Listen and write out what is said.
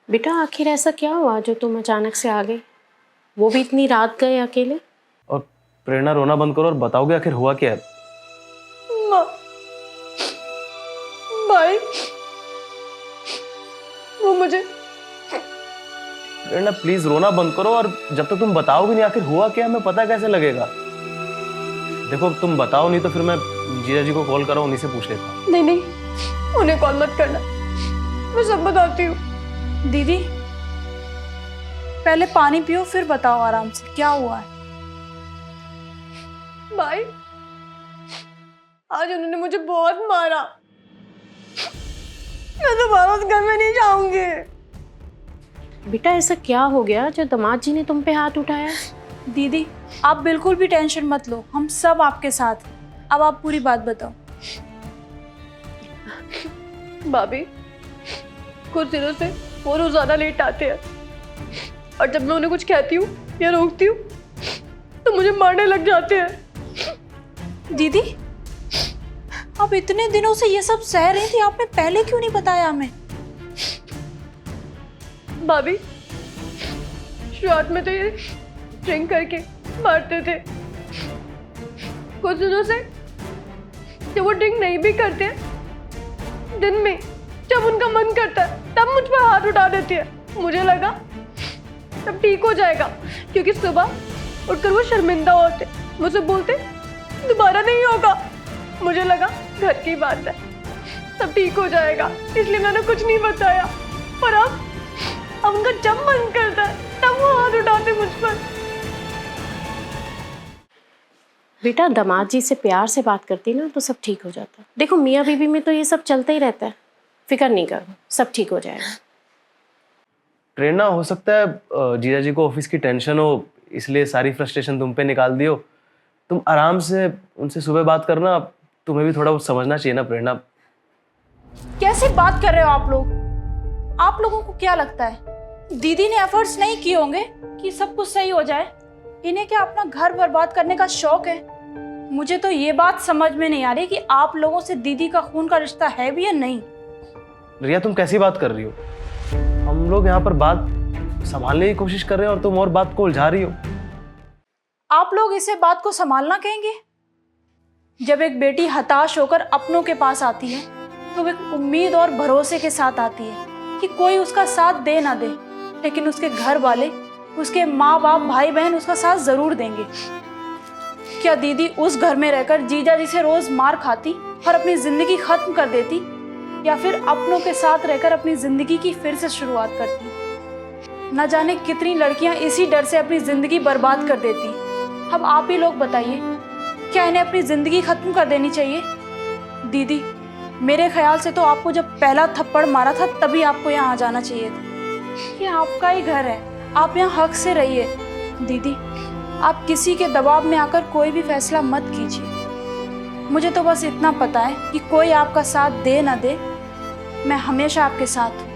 बेटा आखिर ऐसा क्या हुआ जो तुम अचानक से आ गए? वो भी इतनी रात गए अकेले? और प्रेरणा, रोना बंद करो और बताओगे आखिर हुआ क्या है। माँ, भाई वो मुझे प्रेरणा प्लीज रोना बंद करो, और जब तक तुम बताओगे नहीं आखिर हुआ क्या हमें पता कैसे लगेगा। देखो तुम बताओ नहीं तो फिर मैं जीजा जी को कॉल करा, उन्हीं से पूछ लेता हूँ। नहीं नहीं, उन्हें कॉल मत करना, मैं सब बताती हूँ। दीदी पहले पानी पियो फिर बताओ आराम से क्या हुआ है। भाई आज उन्होंने मुझे बहुत मारा, मैं दोबारा उस घर में नहीं जाऊंगी। बेटा ऐसा क्या हो गया जो दामाद जी ने तुम पे हाथ उठाया? दीदी आप बिल्कुल भी टेंशन मत लो, हम सब आपके साथ हैं। अब आप पूरी बात बताओ। भाभी कुछ दिनों से वो रोजाना लेट आते हैं, और जब मैं उन्हें कुछ कहती हूँ या रोकती हूँ तो मुझे मारने लग जाते हैं। दीदी आप इतने दिनों से ये सब सह रही थी, आपने पहले क्यों नहीं बताया हमें? भाभी शुरुआत में तो ये ड्रिंक करके मारते थे, कुछ दिनों से जब वो ड्रिंक नहीं भी करते हैं, दिन में जब उनका मन करता है तब मुझ पर हाथ उठा देती है। मुझे लगा तब ठीक हो जाएगा, क्योंकि सुबह उठकर वो शर्मिंदा होते, मुझसे बोलते दोबारा नहीं होगा। मुझे लगा घर की बात है तब ठीक हो जाएगा, इसलिए मैंने कुछ नहीं बताया। पर अब उनका जब मन करता है तब वो हाथ उठाते मुझ पर। बेटा दामाद जी से प्यार से बात करती ना तो सब ठीक हो जाता। देखो मियाँ बीवी में तो ये सब चलता ही रहता है, फिक्र नहीं करो, सब ठीक हो जाएगा। प्रेरणा हो सकता है जीजा जी को ऑफिस की टेंशन हो, इसलिए सारी फ्रस्ट्रेशन तुम पे निकाल दियो। तुम आराम से उनसे सुबह बात करना, तुम्हें भी थोड़ा बहुत समझना चाहिए ना प्रेरणा। कैसे बात कर रहे हो आप लोग? आप लोगों को क्या लगता है दीदी ने एफर्ट्स नहीं किए होंगे कि सब कुछ सही हो जाए? इन्हें क्या अपना घर बर्बाद करने का शौक है? मुझे तो ये बात समझ में नहीं आ रही कि आप लोगों से दीदी का खून का रिश्ता है भी या नहीं। रिया तुम कैसी बात कर रही हो? हम लोग यहाँ पर बात संभालने की कोशिश कर रहे हैं और तुम और बात को उलझा रही हो। आप लोग इसे बात को संभालना कहेंगे? जब एक बेटी हताश होकर अपनों के पास आती है तो एक उम्मीद और भरोसे के साथ आती है कि कोई उसका साथ दे ना दे, लेकिन उसके घर वाले, उसके माँ बाप, भाई बहन उसका साथ जरूर देंगे। क्या दीदी उस घर में रहकर जीजा जी से रोज मार खाती और अपनी जिंदगी खत्म कर देती, या फिर अपनों के साथ रहकर अपनी जिंदगी की फिर से शुरुआत करती? न जाने कितनी लड़कियां इसी डर से अपनी जिंदगी बर्बाद कर देती। अब आप ही लोग बताइए, क्या इन्हें अपनी जिंदगी खत्म कर देनी चाहिए? दीदी मेरे ख्याल से तो आपको जब पहला थप्पड़ मारा था तभी आपको यहाँ आ जाना चाहिए था। ये आपका ही घर है, आप यहाँ हक से रहिए। दीदी आप किसी के दबाव में आकर कोई भी फैसला मत कीजिए। मुझे तो बस इतना पता है कि कोई आपका साथ दे ना दे, मैं हमेशा आपके साथ हूँ।